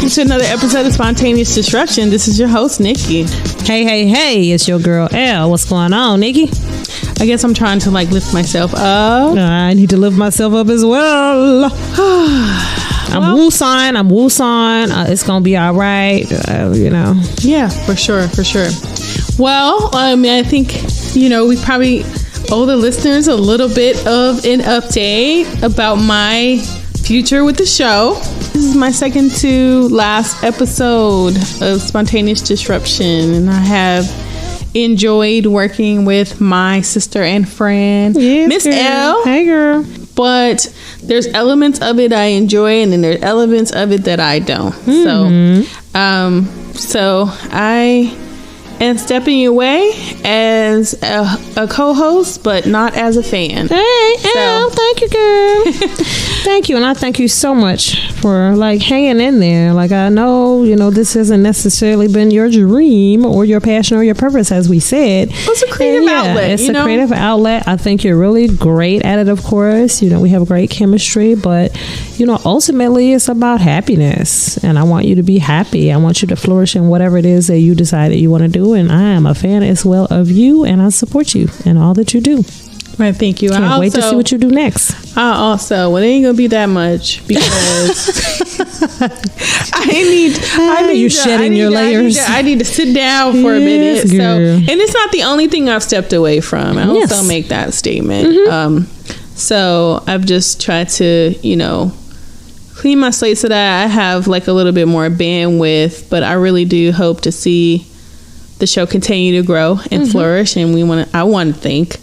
welcome to another episode of Spontaneous Disruption. This is your host, Nikki. Hey, it's your girl, L. What's going on, Nikki? I guess I'm trying to lift myself up. I need to lift myself up as well. I'm woosahing. It's going to be all right, Yeah, for sure. Well, I think, we probably owe the listeners a little bit of an update about my future with the show. This is my second to last episode of Spontaneous Disruption, and I have enjoyed working with my sister and friend, Miss L. Hey, girl. But there's elements of it I enjoy, and then there's elements of it that I don't. So I am stepping away as a co-host, but not as a fan. Hey, L, thank you, girl. Thank you, and I thank you so much for hanging in there. I know, this hasn't necessarily been your dream or your passion or your purpose, as we said. It's a creative outlet. It's a creative outlet. I think you're really great at it, of course. We have great chemistry, but ultimately it's about happiness, and I want you to be happy. I want you to flourish in whatever it is that you decide that you want to do, and I am a fan as well of you, and I support you in all that you do. Right, thank you. Can't wait to see what you do next. It ain't gonna be that much because I need you shedding your layers. I need to sit down for a minute. Girl. So, and it's not the only thing I've stepped away from. I also make that statement. So I've just tried to, clean my slate so that I have a little bit more bandwidth. But I really do hope to see the show continue to grow and flourish, and I want to thank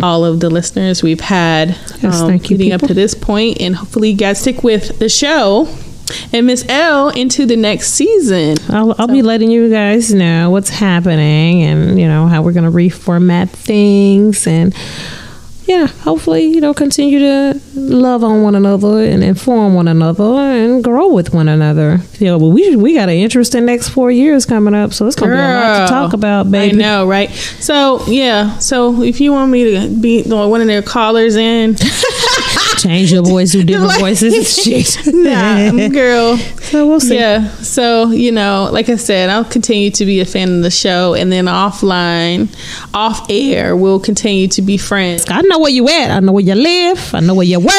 all of the listeners we've had leading up to this point, and hopefully you guys stick with the show and Miss L into the next season. I'll be letting you guys know what's happening, and how we're going to reformat things, and hopefully continue to love on one another and inform one another and grow with one another. But we got an interesting next 4 years coming up, so it's gonna be a lot to talk about, baby. I know, right? So if you want me to be one of their callers in, change your voice to different voices. Shit. Nah, girl. So we'll see. Yeah. So like I said, I'll continue to be a fan of the show, and then off air, we'll continue to be friends. I know where you at. I know where you live. I know where you work.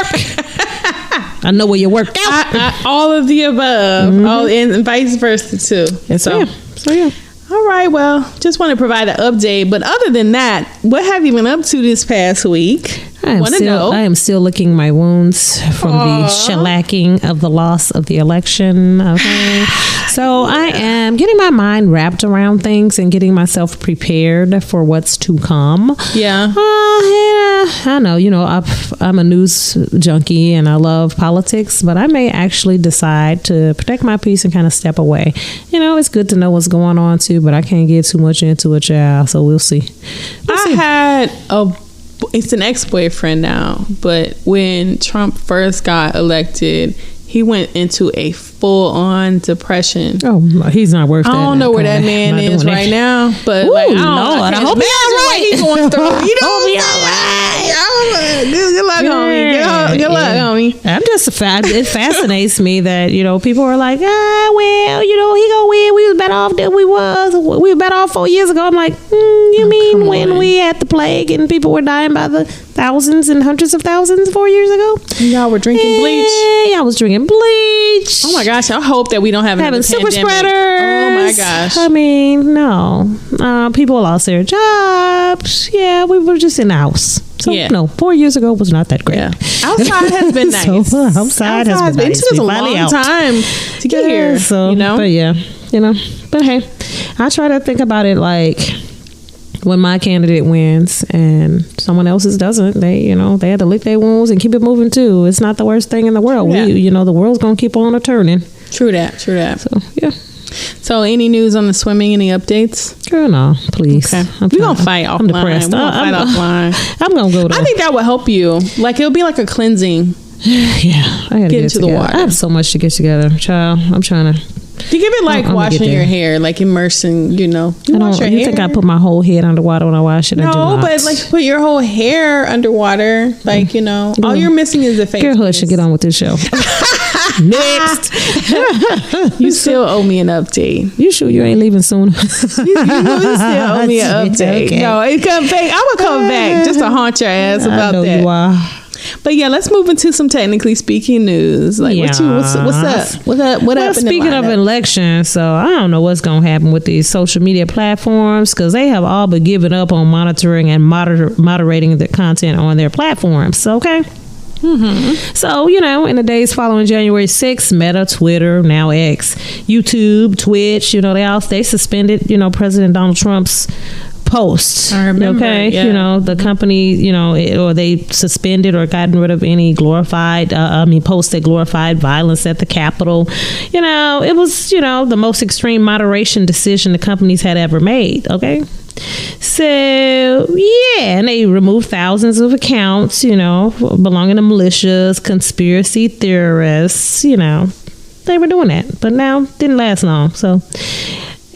I know where you work out. All of the above, and vice versa too. Yes, so yeah. All right. Well, just want to provide an update. But other than that, what have you been up to this past week? I am still licking my wounds from the shellacking of the loss of the election. Okay. So I am getting my mind wrapped around things and getting myself prepared for what's to come. Yeah. I know, I'm a news junkie and I love politics, but I may actually decide to protect my peace and kind of step away. It's good to know what's going on too, but I can't get too much into it, child. So we'll see. It's an ex-boyfriend now, but when Trump first got elected, he went into a full-on depression. Oh, he's not worth that. I don't know where that man is right now, but I hope he's all right. He's going through. Good luck, homie. Good luck, homie. I'm just it fascinates me that people are like, he gonna win. We was better off than we were better off 4 years ago. I'm like, you mean when we had the plague and people were dying by the thousands and hundreds of thousands 4 years ago? Y'all were drinking bleach. Yeah, I was drinking bleach. Oh my gosh, I hope that we don't have another super pandemic. spreaders. Oh my gosh. I mean, no. People lost their jobs. Yeah, we were just in the house. So, no, 4 years ago was not that great. Yeah. Outside has been nice. Outside has been nice. It took a long time to get here. So, but but hey, I try to think about it like when my candidate wins and someone else's doesn't, they had to lick their wounds and keep it moving too. It's not the worst thing in the world. Yeah. The world's gonna keep on turning. True that. So yeah. So any news on the swimming? Any updates? Girl, no, please. Okay. We're gonna fight offline. I'm depressed. I'm gonna go to. I think that would help you. It'll be like a cleansing. Yeah, I gotta get into the water. I have so much to get together, child. I'm trying to. You give it washing your hair, immersing, you wash your hair. You think I put my whole head underwater when I wash it? No, I do not. But put your whole hair underwater, all you're missing is the face. Girl, hush and get on with this show. Next. You still owe me an update. You sure you ain't leaving soon? You still owe me an update. Okay. No, it come back. I would come back just to haunt your ass about I know that. You are. But yeah, let's move into some technically speaking news. Like, what's up? What happened? Speaking of elections, so I don't know what's going to happen with these social media platforms because they have all but given up on monitoring and moderating the content on their platforms. Okay. Mm-hmm. So, in the days following January 6th, Meta, Twitter, now X, YouTube, Twitch, they suspended, President Donald Trump's posts. I remember, okay, yeah. The company, or they suspended or gotten rid of any posts that glorified violence at the Capitol. It was, the most extreme moderation decision the companies had ever made. Okay. So, and they removed thousands of accounts, belonging to militias, conspiracy theorists, they were doing that. But now, didn't last long. So,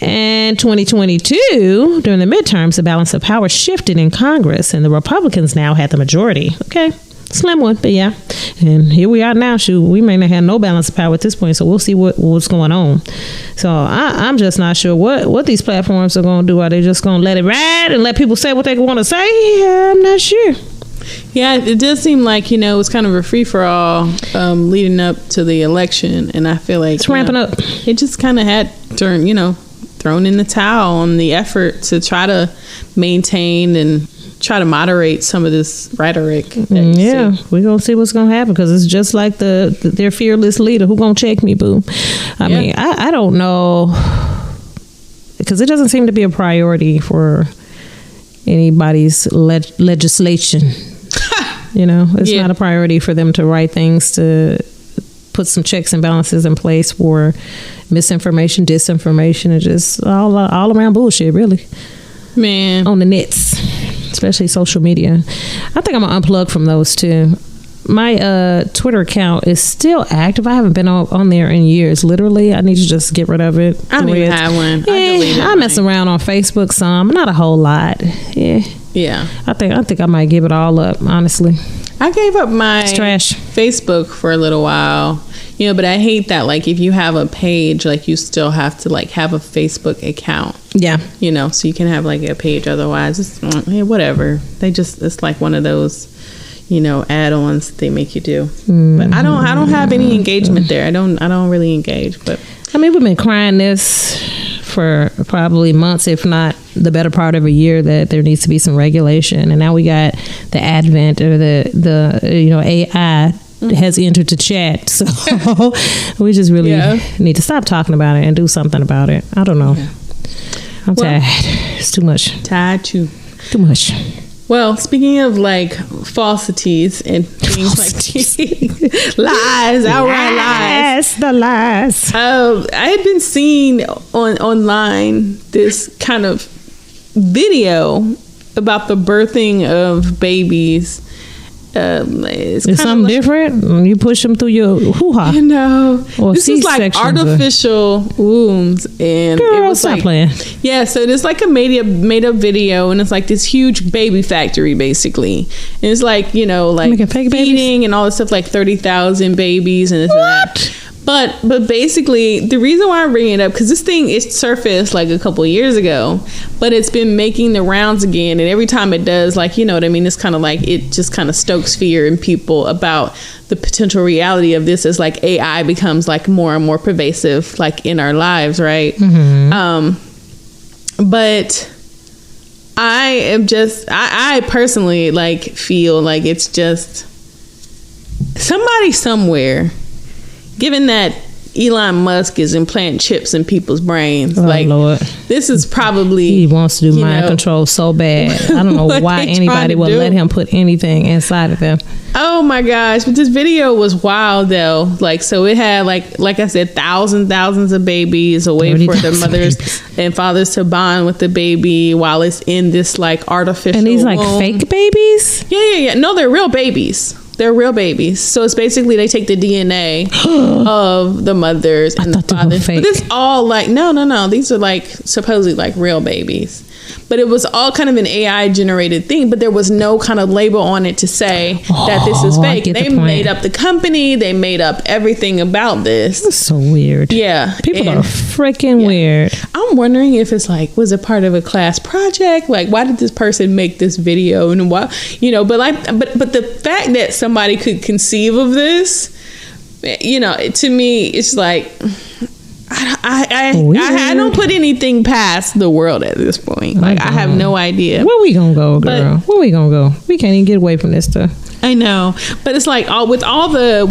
in 2022, during the midterms, the balance of power shifted in Congress, and the Republicans now had the majority. Okay. Slim one, but yeah. And here we are now. Shoot, we may not have no balance of power at this point, so we'll see what's going on. So I'm just not sure what these platforms are going to do. Are they just going to let it ride and let people say what they want to say? Yeah, I'm not sure. Yeah, it does seem like, it was kind of a free-for-all leading up to the election, and I feel like... It's ramping up. It just kind of had turned, thrown in the towel on the effort to try to maintain and try to moderate some of this rhetoric. Yeah, we're going to see what's going to happen because it's just like their fearless leader. Who going to check me, boo? I mean, I don't know because it doesn't seem to be a priority for anybody's legislation. It's not a priority for them to write things to put some checks and balances in place for misinformation, disinformation, and just all around bullshit, really. Man. On the nets, especially social media. I think I'm going to unplug from those too. My Twitter account is still active. I haven't been on there in years. Literally, I need to just get rid of it. I don't even have one. I mess around on Facebook some. Not a whole lot. Yeah. I think I might give it all up, honestly. I gave up my trash. Facebook for a little while. But I hate that, like, if you have a page, like, you still have to, like, have a Facebook account. Yeah. So you can have, like, a page. Otherwise, it's whatever. It's like one of those, add-ons that they make you do. Mm-hmm. But I don't have any engagement there. I don't really engage. But I mean, we've been crying this for probably months, if not the better part of a year, that there needs to be some regulation. And now we got the advent of the AI has entered the chat, so we just really need to stop talking about it and do something about it. I don't know. I'm tired. It's too much. Tired too. Too much. Well, speaking of like falsities and things like lies, outright lies. The lies. I had been seeing online this kind of video about the birthing of babies. It's something like, different. You push them through your hoo-ha. Or this is like artificial wombs, and girl, it was stop like playing. Yeah, so it's like a made up video, and it's like this huge baby factory basically, and it's like like feeding babies? And all this stuff, like 30,000 babies and this and that. But basically, the reason why I'm bringing it up, because this thing, it surfaced like a couple of years ago, but it's been making the rounds again. And every time it does, like, what I mean? It's kind of like, it just kind of stokes fear in people about the potential reality of this as like AI becomes like more and more pervasive, like in our lives, right? Mm-hmm. But I am just, I personally like feel like it's just somebody somewhere. Given that Elon Musk is implanting chips in people's brains, Lord. This is probably... He wants to do mind control so bad. I don't know why anybody would let him put anything inside of them. Oh my gosh. But this video was wild though. Like, so it had like I said, thousands of babies, a way for the mothers and fathers to bond with the baby while it's in this like artificial And these like womb. Fake babies? Yeah. No, they're real babies. They're real babies. So it's basically they take the DNA of the mothers and the fathers. But it's all like, no. These are like supposedly like real babies. but it was all kind of an AI generated thing, but there was no kind of label on it to say that this is fake. They made up the company. They made up everything about this. That's so weird. Yeah. People are freaking weird. I'm wondering if it's like, was it part of a class project? Like, why did this person make this video? And why, but the fact that somebody could conceive of this, to me, it's like, I don't put anything past the world at this point. Like, I have no idea. Where we gonna go, girl? Where we gonna go? We can't even get away from this stuff. I know, but it's like with all the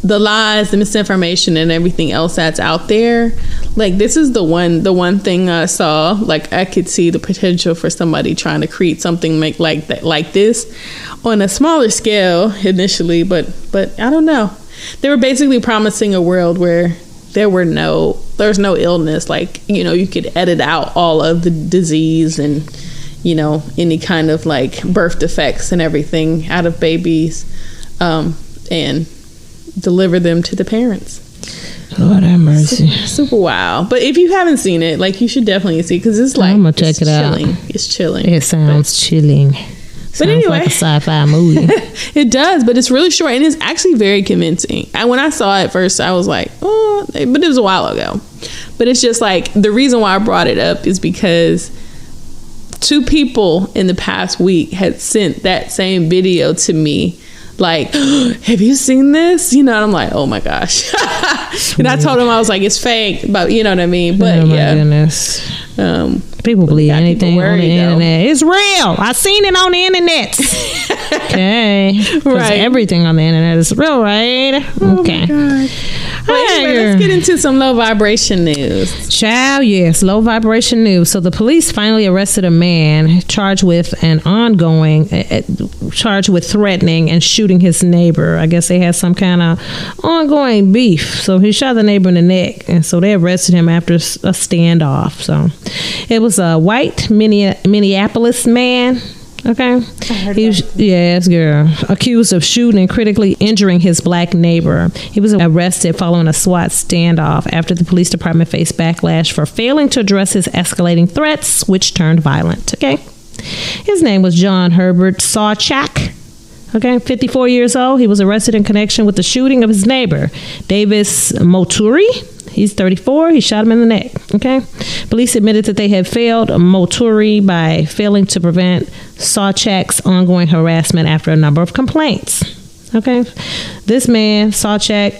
lies, the misinformation, and everything else that's out there. Like, this is the one thing I saw. Like, I could see the potential for somebody trying to create something like this on a smaller scale initially, but I don't know. They were basically promising a world where there's no illness. Like, you could edit out all of the disease and, any kind of like birth defects and everything out of babies, and deliver them to the parents. Lord have mercy. Super wild. But if you haven't seen it, like, you should definitely see, because it's like, I'm gonna check it out. It's chilling. It sounds chilling. But anyway, like a sci-fi movie. It does, but it's really short and it's actually very convincing. And when I saw it first, I was like, oh, but it was a while ago. But it's just like, the reason why I brought it up is because 2 people in the past week had sent that same video to me. Like, have you seen this? And I'm like, oh my gosh. And I told him, I was like, it's fake, but you know what I mean? But oh my goodness. People believe anything on the internet. It's real. I seen it on the internet. Okay. Right. Everything on the internet is real, right? Oh okay. My God. Well, anyway, let's get into some low vibration news. Child, yes, low vibration news. So the police finally arrested a man charged with threatening and shooting his neighbor. I guess they had some kind of ongoing beef. So he shot the neighbor in the neck, and so they arrested him after a standoff. So it was a white Minneapolis man. Okay. Yes, girl. Accused of shooting and critically injuring his black neighbor. He was arrested following a SWAT standoff after the police department faced backlash for failing to address his escalating threats, which turned violent. Okay. His name was John Herbert Sawchak. Okay, 54 years old. He was arrested in connection with the shooting of his neighbor, Davis Moturi. He's 34. He shot him in the neck. Okay. Police admitted that they had failed Moturi by failing to prevent Sawchak's ongoing harassment after a number of complaints. Okay. This man, Sawchak,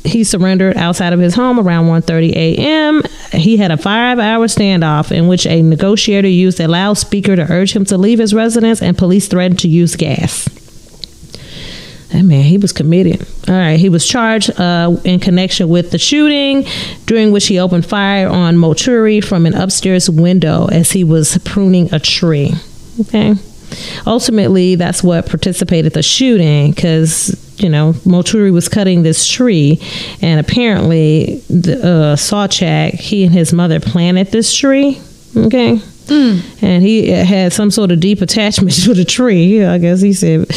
he surrendered outside of his home around 1:30 a.m. He had a 5-hour standoff in which a negotiator used a loudspeaker to urge him to leave his residence, and police threatened to use gas. That man, he was committed. All right, he was charged in connection with the shooting, during which he opened fire on Moturi from an upstairs window as he was pruning a tree. Okay. Ultimately, that's what precipitated the shooting, because, Moturi was cutting this tree, and apparently the Sawchak, he and his mother planted this tree. Okay. And he had some sort of deep attachment to the tree. I guess he said,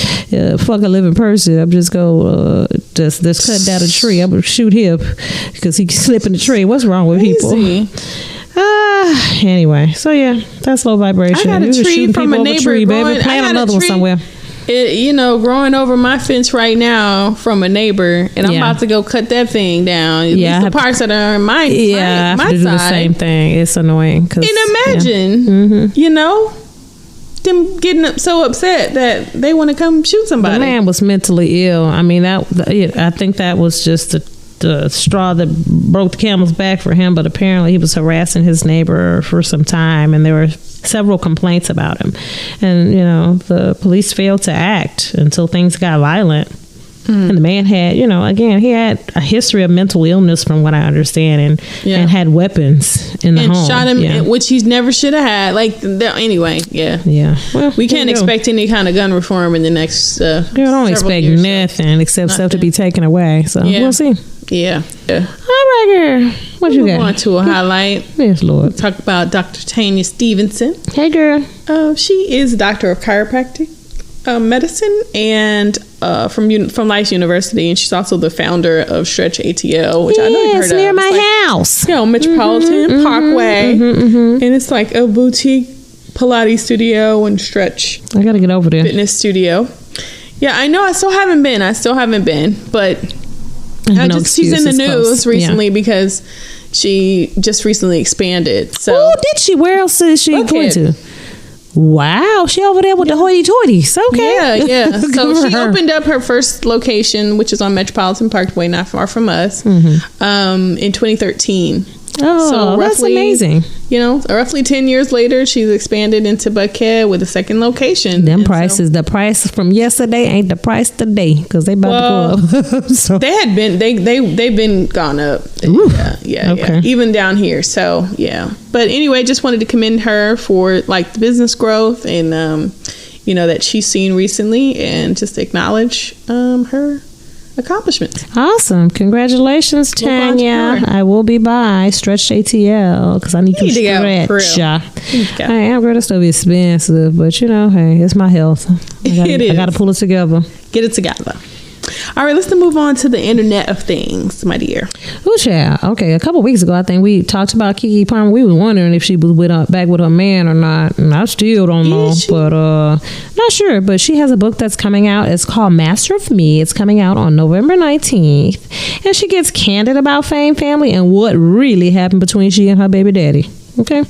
fuck a living person. I'm just go just cut down a tree. I'm gonna shoot him because he slipped in the tree. What's wrong with people? Anyway, so yeah, that's low vibration. I got a tree from a neighbor. Baby. Plant another one somewhere. Growing over my fence right now from a neighbor, and I'm about to go cut that thing down. At least the parts that are on my side. I have to do the same thing. It's annoying. And imagine, them getting so upset that they want to come shoot somebody. The man was mentally ill. I mean, I think that was just the straw that broke the camel's back for him, but apparently he was harassing his neighbor for some time, and there were several complaints about him, and the police failed to act until things got violent. And the man had, again, he had a history of mental illness from what I understand, and had weapons in the home. And shot him, which he never should have had. Anyway, Well, we can't expect any kind of gun reform in the next don't expect nothing except stuff to be taken away. So we'll see. Yeah. All right, girl. What you got? On to a highlight. Yes, Lord. Talk about Dr. Tanya Stephenson. Hey, girl. She is a doctor of chiropractic medicine and from Life University, and she's also the founder of Stretch ATL, which I know you've heard of. It's near my house. Metropolitan Parkway, and it's like a boutique Pilates studio and stretch. I gotta get over there. Fitness studio. Yeah, I know. I still haven't been, but she's in the news recently because she just recently expanded. So, oh, did she? Where else is she going to? Wow, she over there with the hoity-toities. Okay. Yeah. So she opened up her first location, which is on Metropolitan Parkway, not far from us, in 2013. Oh, so that's amazing. Roughly 10 years later, she's expanded into Buckhead with a second location. Them prices, the price from yesterday ain't the price today because they about to go up. So. They've been gone up. Ooh, yeah. Even down here. So, yeah. But anyway, just wanted to commend her for like the business growth and, that she's seen recently and just acknowledge her accomplishments. Awesome. Congratulations, Tanya. I will be by Stretch ATL because I need to stretch. I am going to still be expensive, but hey, it's my health. I got to pull it together. Get it together. All right, let's move on to the Internet of Things, my dear. Oh, child. Okay, a couple weeks ago, I think we talked about Keke Palmer. We were wondering if she was back with her man or not, and I still don't know, but not sure. But she has a book that's coming out. It's called Master of Me. It's coming out on November 19th, and she gets candid about fame, family, and what really happened between she and her baby daddy. Okay.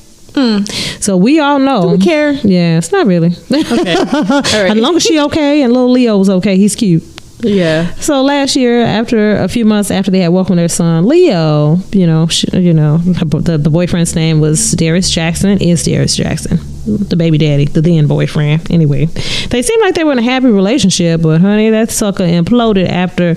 So we all know. Do we care? Yeah, it's not really. Okay. All right. As long as she okay and little Leo's okay, he's cute. Yeah. So last year, after a few months after they had welcomed their son Leo, the boyfriend's name was Darius Jackson. Is Darius Jackson the baby daddy, the then boyfriend? Anyway, they seemed like they were in a happy relationship, but honey, that sucker imploded after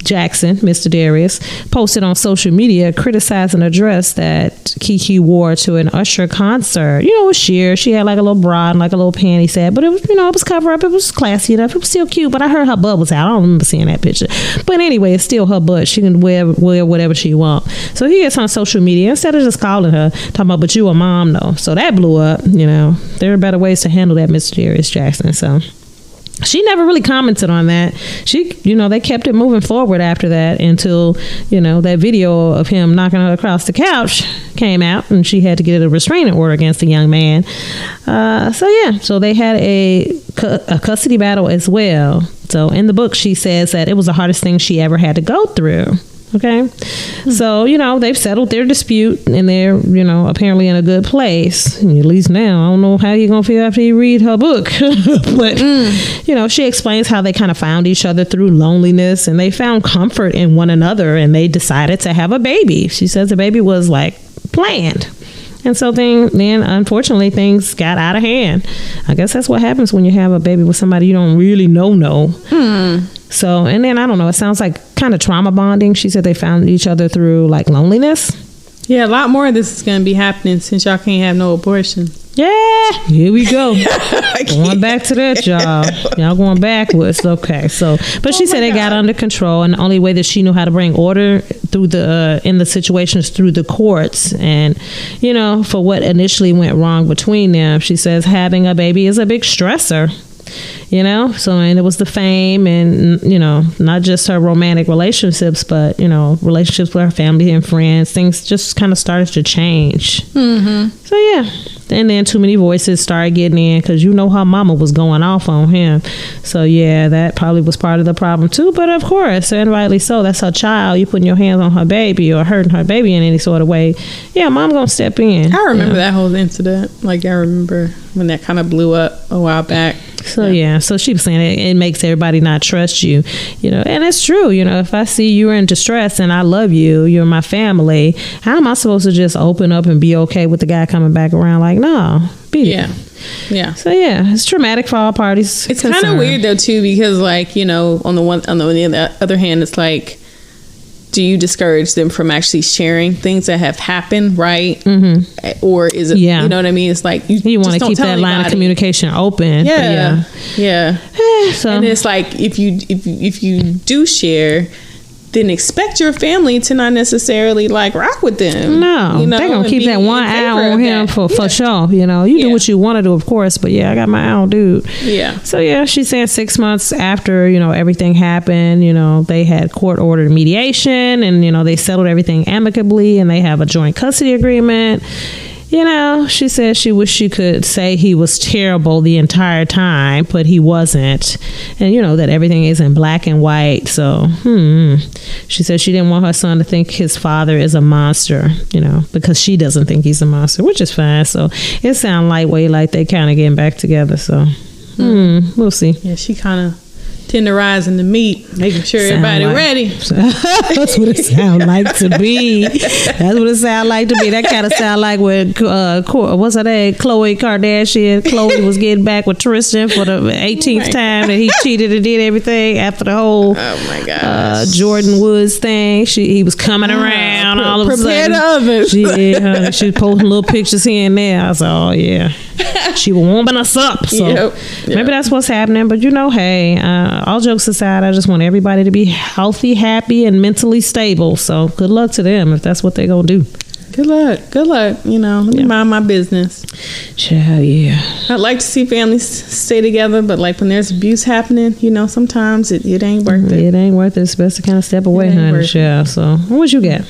Jackson, Mr. Darius, posted on social media criticizing a dress that Keke wore to an Usher concert. It was sheer. She had like a little bra and like a little panty set, but it was, it was cover up. It was classy enough. It was still cute, but I heard her butt was out. I don't remember seeing that picture. But anyway, it's still her butt. She can wear whatever she wants. So he gets on social media instead of just calling her, talking about, but you a mom though. So that blew up. There are better ways to handle that, Mr. Darius Jackson. So she never really commented on that. They kept it moving forward after that until, that video of him knocking her across the couch came out and she had to get a restraining order against the young man. So they had a custody battle as well. So in the book, she says that it was the hardest thing she ever had to go through. Okay. So, they've settled their dispute and they're, apparently in a good place. At least now. I don't know how you're going to feel after you read her book. But, she explains how they kind of found each other through loneliness and they found comfort in one another and they decided to have a baby. She says the baby was like planned. And so then unfortunately, things got out of hand. I guess that's what happens when you have a baby with somebody you don't really know. So, and then, I don't know, it sounds like kind of trauma bonding. She said they found each other through like loneliness. Yeah, a lot more of this is going to be happening since y'all can't have no abortion. Yeah, here we go. Going back to that, y'all. Y'all going backwards. Okay, so, but she said they got under control, and the only way that she knew how to bring order through in the situations through the courts, and for what initially went wrong between them. She says having a baby is a big stressor. And it was the fame and, not just her romantic relationships, but, relationships with her family and friends. Things just kind of started to change. Mm-hmm. So, yeah. And then too many voices started getting in because her mama was going off on him. So, yeah, that probably was part of the problem, too. But, of course, and rightly so, that's her child. You putting your hands on her baby or hurting her baby in any sort of way. Yeah, mom going to step in. I remember that whole incident. Like, I remember when that kind of blew up a while back. So, yeah. So, she was saying it makes everybody not trust you, and it's true. If I see you're in distress and I love you, you're my family, how am I supposed to just open up and be okay with the guy coming back around? Like, no, beat it. Yeah. So yeah, it's traumatic for all parties. It's kind of weird though too, because like on the other hand, it's like, do you discourage them from actually sharing things that have happened, right? Mm-hmm. Or is it, you know what I mean? It's like you want to keep that line of communication open. Yeah. So, and it's like if you do share, then expect your family to not necessarily like rock with them. No, they're gonna keep that one eye on him for sure. You do what you want to do, of course, but I got my eye on dude. Yeah. So she's saying 6 months after everything happened, they had court ordered mediation and they settled everything amicably and they have a joint custody agreement. You know, she said she wished she could say he was terrible the entire time, but he wasn't. And, you know, that everything is in black and white. So, she said she didn't want her son to think his father is a monster, you know, because she doesn't think he's a monster, which is fine. So, it sounds lightweight, like they kind of getting back together. So, we'll see. Yeah, she kind of tenderizing the meat, making sure everybody ready. That's what it sounds like to be. That's what it sounds like to be. That kind of sound like when what's her name, Khloe Kardashian. Khloe was getting back with Tristan for the 18th time that he cheated and did everything after the whole Jordan Woods thing. He was coming around all of a sudden. She was posting little pictures here and there. I was like, oh yeah, she was warming us up. So maybe that's what's happening. But you know, hey. All jokes aside, I just want everybody to be healthy, happy, and mentally stable. So good luck to them if that's what they're going to do. Good luck. You know, let me mind my business. Yeah. I'd like to see families stay together, but like when there's abuse happening, you know, sometimes it ain't worth it. It ain't worth it. It's best to kind of step away, honey. So what you got?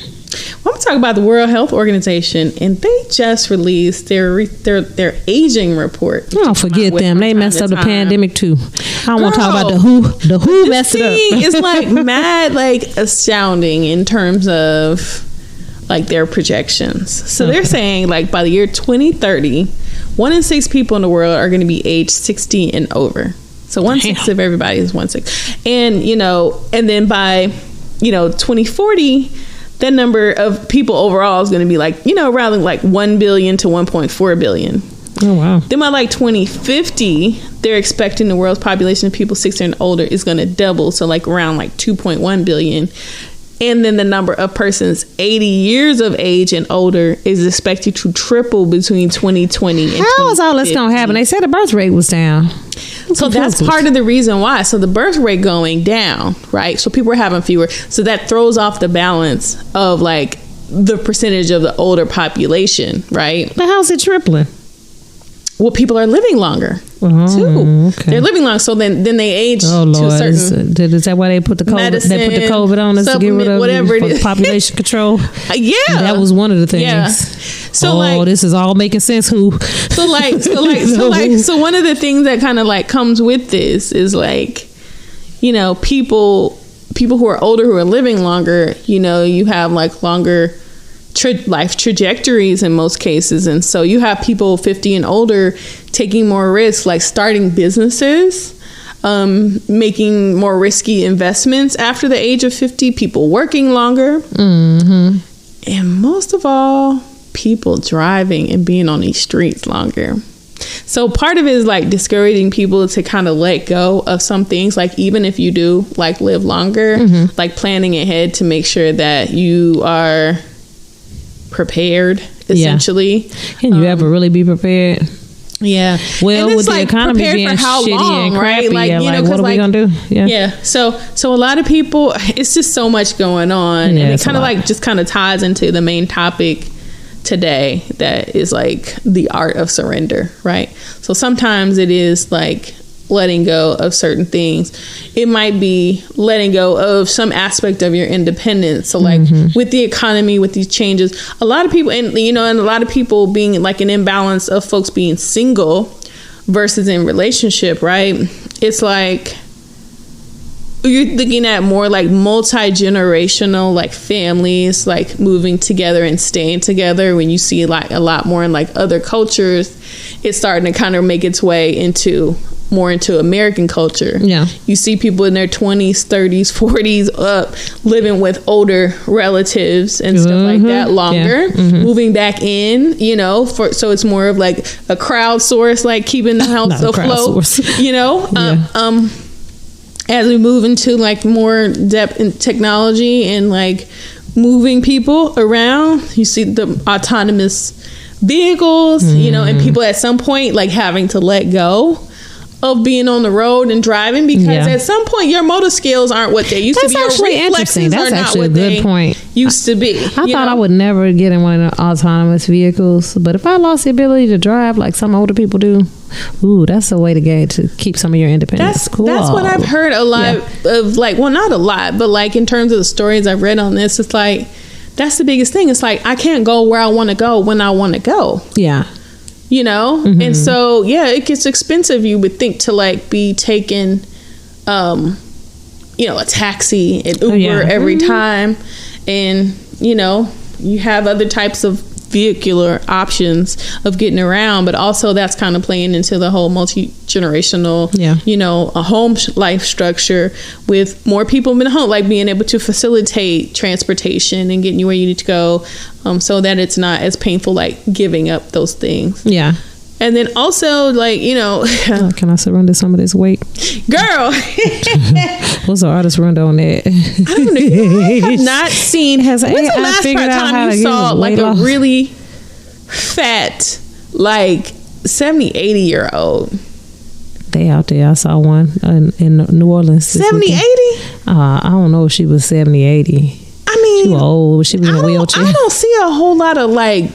Well, I'm talking about the World Health Organization, and they just released their aging report. Oh, forget them. They messed up the pandemic too. I don't want to talk about the WHO. The WHO messed it up. It's like mad, like astounding in terms of like their projections. So they're saying like by the year 2030, 1 in 6 people in the world are going to be age 60 and over. So 1/6 of everybody is 1/6, and you know, and then by 2040. That number of people overall is going to be like, you know, around like 1 billion to 1.4 billion. Oh, wow. Then by like 2050, they're expecting the world's population of people 60 and older is going to double. So like around like 2.1 billion. And then the number of persons 80 years of age and older is expected to triple between 2020 and 2050. How is all this going to happen? They said the birth rate was down. So that's part of the reason why. So the birth rate going down, right? So people are having fewer. So that throws off the balance of like the percentage of the older population, right? But how's it tripling? Well, people are living longer too. Okay. They're living long, so then they age to a certain. Is that why they put the COVID? Medicine, they put the COVID on us to get rid of whatever it is. Population control. Yeah, that was one of the things. Yeah. So this is all making sense. So one of the things that kind of like comes with this is like, you know, people who are older who are living longer. You know, you have like longer life trajectories in most cases, and so you have people 50 and older taking more risks, like starting businesses, making more risky investments after the age of 50, people working longer, and most of all, people driving and being on these streets longer. So part of it is like discouraging people to kind of let go of some things, like even if you do like live longer, like planning ahead to make sure that you are prepared, essentially. Can you ever really be prepared? Yeah. Well, with the economy being shitty and crappy, right? Like, you know, what are we gonna do? Yeah. So a lot of people, it's just so much going on, and it kind of like just kind of ties into the main topic today, that is like the art of surrender, right? So sometimes it is like letting go of certain things. It might be letting go of some aspect of your independence. So like with the economy, with these changes, a lot of people, and you know, and a lot of people being like an imbalance of folks being single versus in relationship, right? It's like you're looking at more like multi-generational like families like moving together and staying together. When you see like a lot more in like other cultures, it's starting to kind of make its way into American culture. Yeah. You see people in their 20s, 30s, 40s up living with older relatives and stuff like that longer, moving back in, you know, so it's more of like a crowdsource, like keeping the house afloat, you know, as we move into like more depth in technology and like moving people around, you see the autonomous vehicles, you know, and people at some point like having to let go of being on the road and driving, because at some point your motor skills aren't what they used to be. That's actually interesting. That's actually a good point. Used to be. I thought I would never get in one of the autonomous vehicles, but if I lost the ability to drive like some older people do, ooh, that's a way to get to keep some of your independence. That's cool. That's what I've heard a lot of, like, well, not a lot, but like in terms of the stories I've read on this, it's like that's the biggest thing. It's like, I can't go where I want to go when I want to go. Yeah. You know? And so, yeah, it gets expensive, you would think, to like be taking, you know, a taxi and Uber every time. And, you know, you have other types of vehicular options of getting around, but also that's kind of playing into the whole multi-generational, you know, a home life structure with more people in home, like being able to facilitate transportation and getting you where you need to go, so that it's not as painful, like giving up those things. Yeah. And then also, like, you know, can I surrender some of this weight, girl? What's the artist rundown on that? I don't know. I have not seen. When's the last time you saw like a really fat, like 70, 80-year-old? They out there. I saw one in New Orleans. 70, 80? I don't know if she was 70, 80. I mean, she was old. She was in a wheelchair. I don't see a whole lot of like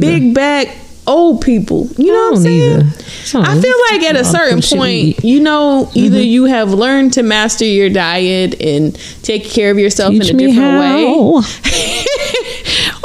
big back old people, you know what I'm saying? I feel like at a certain point, you know, either you have learned to master your diet and take care of yourself in a different way,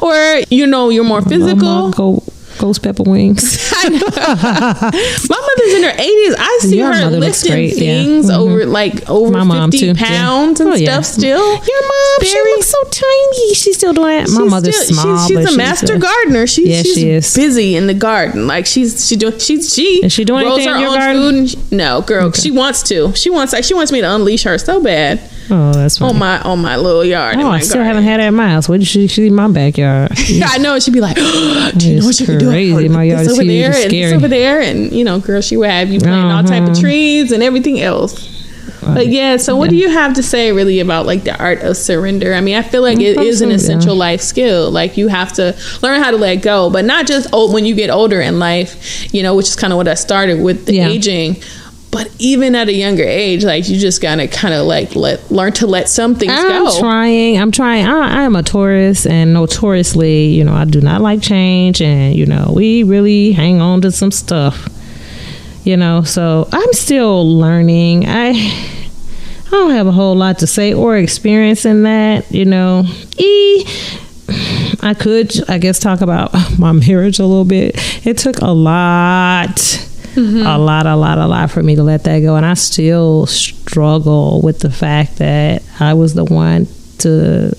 or, you know, you're more physical. Ghost pepper wings. I know. My mother's in her 80s. I see her lifting things over my 50 pounds and stuff still. Your mom, she looks so tiny. She's still doing that. My mother's small. She's a master gardener. She's busy in the garden. Like she is she doing rolls her own food. And no, girl, she wants to. She wants me to unleash her so bad. Oh, that's funny. On my little yard. Oh, I still haven't had that at my house. Wait, she's in my backyard. I know. She'd be like, oh, do you know what you can do? My yard is huge. It's scary. It's over there, and you know, girl, she would have you planting all type of trees and everything else. But yeah, so what do you have to say really about like the art of surrender? I mean, I feel like it is an essential life skill. Like you have to learn how to let go, but not just when you get older in life, you know, which is kind of what I started with the aging. But even at a younger age, like you just gotta kind of like learn to let some things go. I'm trying. I am a Taurus, and notoriously, you know, I do not like change, and you know, we really hang on to some stuff. You know, so I'm still learning. I don't have a whole lot to say or experience in that. You know, I could, I guess, talk about my marriage a little bit. It took a lot. A lot for me to let that go, and I still struggle with the fact that I was the one to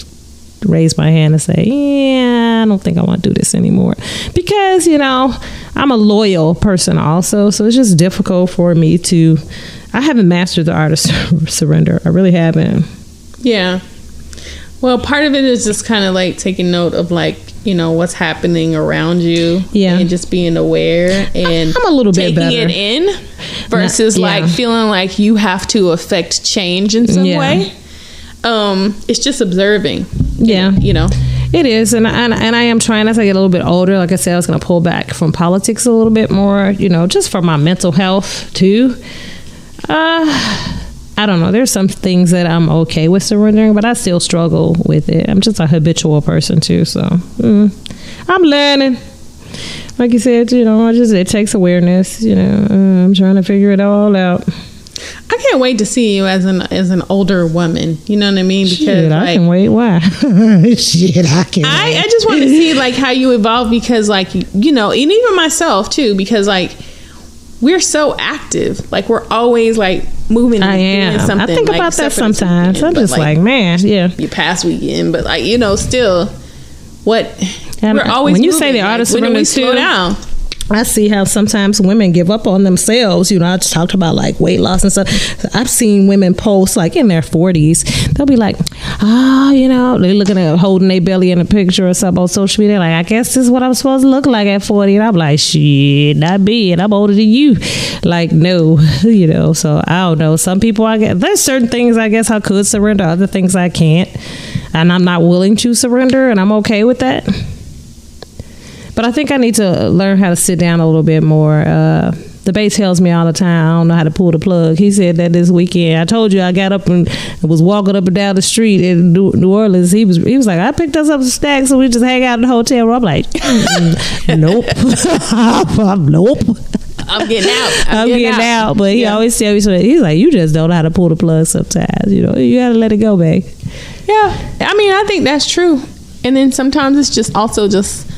raise my hand and say, yeah, I don't think I want to do this anymore, because you know, I'm a loyal person also, so it's just difficult for me to, I haven't mastered the art of surrender. I really haven't. Yeah, well, part of it is just kind of like taking note of like, you know, what's happening around you, and just being aware, and I'm a little bit better. Taking it in versus like feeling like you have to affect change in some way. It's just observing. You know, it is, and I am trying, as I get a little bit older, like I said, I was going to pull back from politics a little bit more, you know, just for my mental health too. I don't know. There's some things that I'm okay with surrendering, but I still struggle with it. I'm just a habitual person too, so I'm learning. Like you said, you know, it takes awareness. You know, I'm trying to figure it all out. I can't wait to see you as an older woman. You know what I mean? Because I can wait. Why? I can. I just want to see like how you evolve, because like, you know, and even myself too, because like we're so active. Like we're always like moving. I am. Doing something. I think about that sometimes. Weekend, I'm just like, man, your past weekend, but like, you know, still we're always. When you moving. say the artist, when we slow down. I see how sometimes women give up on themselves. You know, I just talked about like weight loss and stuff. I've seen women post like in their 40s. They'll be like, you know, they're looking at holding their belly in a picture or something on social media. Like, I guess this is what I'm supposed to look like at 40. And I'm like, shit, not me. And I'm older than you. Like, no, you know. So I don't know. Some people, there's certain things I guess I could surrender. Other things I can't. And I'm not willing to surrender. And I'm okay with that. But I think I need to learn how to sit down a little bit more. The bass tells me all the time I don't know how to pull the plug. He said that this weekend. I told you I got up and was walking up and down the street in New Orleans. He was like, I picked us up some snacks so we just hang out in the hotel room. I'm like, nope. Nope. I'm getting out. I'm getting out. But he always tells me something. He's like, you just don't know how to pull the plug sometimes. You know, you got to let it go, babe. Yeah. I mean, I think that's true. And then sometimes it's just also just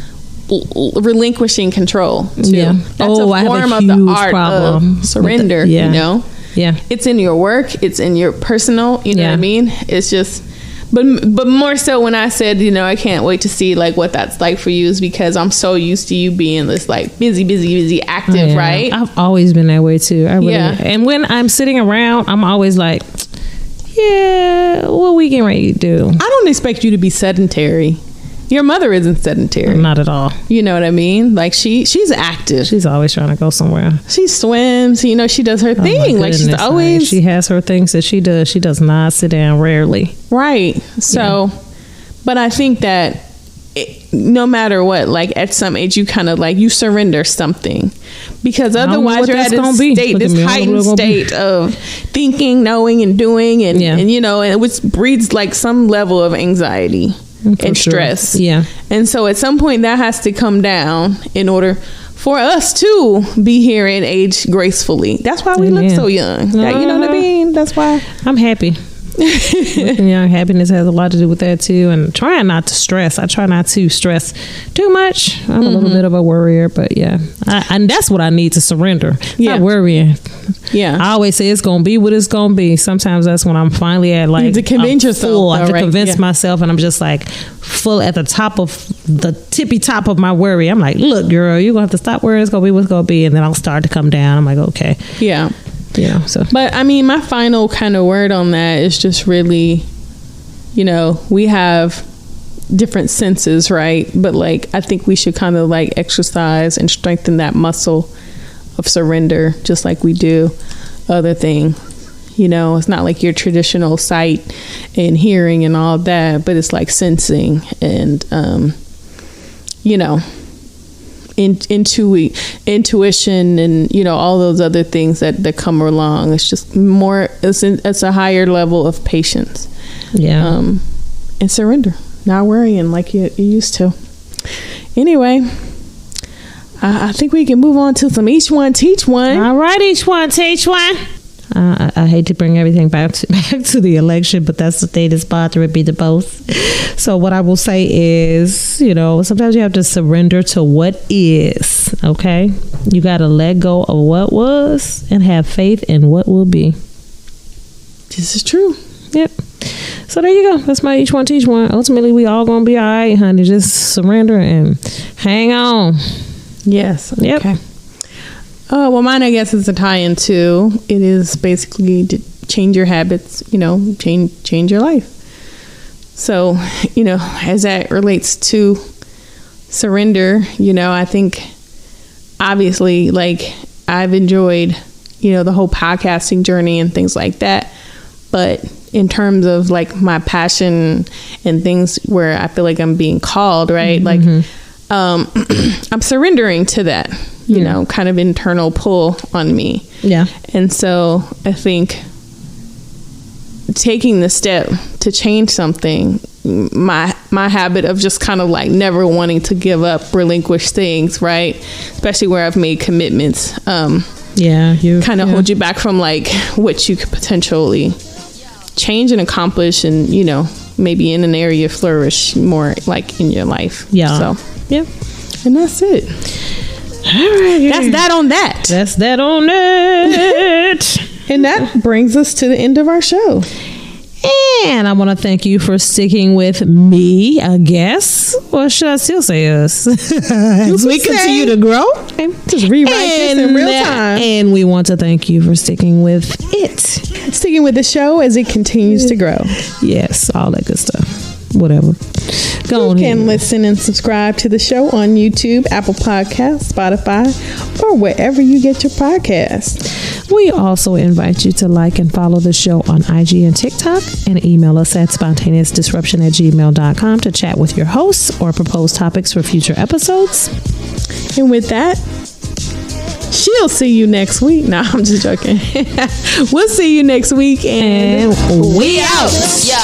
relinquishing control too. Yeah. That's a form of the art of surrender. You know. Yeah. It's in your work. It's in your personal. You know what I mean? It's just. But more so when I said, you know, I can't wait to see like what that's like for you, is because I'm so used to you being this like busy, active, right? I've always been that way too. I really, and when I'm sitting around, I'm always like, yeah, what we getting ready to do? I don't expect you to be sedentary. Your mother isn't sedentary. Not at all. You know what I mean? Like she's active. She's always trying to go somewhere. She swims. You know, she does her thing. Like she's always. She has her things that she does. She does not sit down. Rarely. Right. So, but I think that no matter what, like at some age, you kind of like you surrender something, because otherwise you're at this heightened state of thinking, knowing, and doing, and you know, and which breeds like some level of anxiety. And stress. Yeah. And so at some point that has to come down in order for us to be here and age gracefully. That's why we look so young. That, you know what I mean? That's why I'm happy. Young happiness has a lot to do with that too, and trying not to stress. I try not to stress too much. I'm a little bit of a worrier, but and that's what I need to surrender. Not worrying. I always say it's gonna be what it's gonna be. Sometimes that's when I'm finally at like to convince yourself. I have to convince myself, and I'm just like full at the top of the tippy top of my worry. I'm like, look, girl, you're gonna have to stop worrying. It's gonna be what's gonna be, and then I'll start to come down. I'm like, okay, so. But I mean, my final kind of word on that is just really, you know, we have different senses, right? But like, I think we should kind of like exercise and strengthen that muscle of surrender, just like we do other things. You know, it's not like your traditional sight and hearing and all that, but it's like sensing and, you know, intuition and, you know, all those other things that come along. It's just more, it's a higher level of patience. And surrender, not worrying like you used to. Anyway, I think we can move on to some each one teach one. All right, each one teach one. I hate to bring everything back to the election, but that's the thing that's bothering me the most. So what I will say is, you know, sometimes you have to surrender to what is, okay? You got to let go of what was and have faith in what will be. This is true. Yep. So there you go. That's my each one teach one. Ultimately, we all going to be all right, honey. Just surrender and hang on. Yes. Yep. Okay. Well, mine, I guess, is a tie-in too. It is basically to change your habits, you know, change your life. So, you know, as that relates to surrender, you know, I think obviously like I've enjoyed, you know, the whole podcasting journey and things like that. But in terms of like my passion and things where I feel like I'm being called, right? Like, I'm surrendering to that, you know, kind of internal pull on me. Yeah. And so I think taking the step to change something, my habit of just kind of like never wanting to give up, relinquish things, right? Especially where I've made commitments. You kind of hold you back from like what you could potentially change and accomplish, and, you know, maybe in an area flourish more like in your life. So and that's it. All right, that's that on that. That's that on that. And that brings us to the end of our show. And I want to thank you for sticking with me, I guess. Or should I still say us? As we continue to grow. Just rewrite this in real time. And we want to thank you for sticking with it. Sticking with the show as it continues to grow. Yes, all that good stuff. Whatever. You can listen and subscribe to the show on YouTube, Apple Podcasts, Spotify, or wherever you get your podcasts. We also invite you to like and follow the show on IG and TikTok, and email us at spontaneousdisruption@gmail.com to chat with your hosts or propose topics for future episodes. And with that, she'll see you next week. No, I'm just joking. We'll see you next week, and we out. Yo.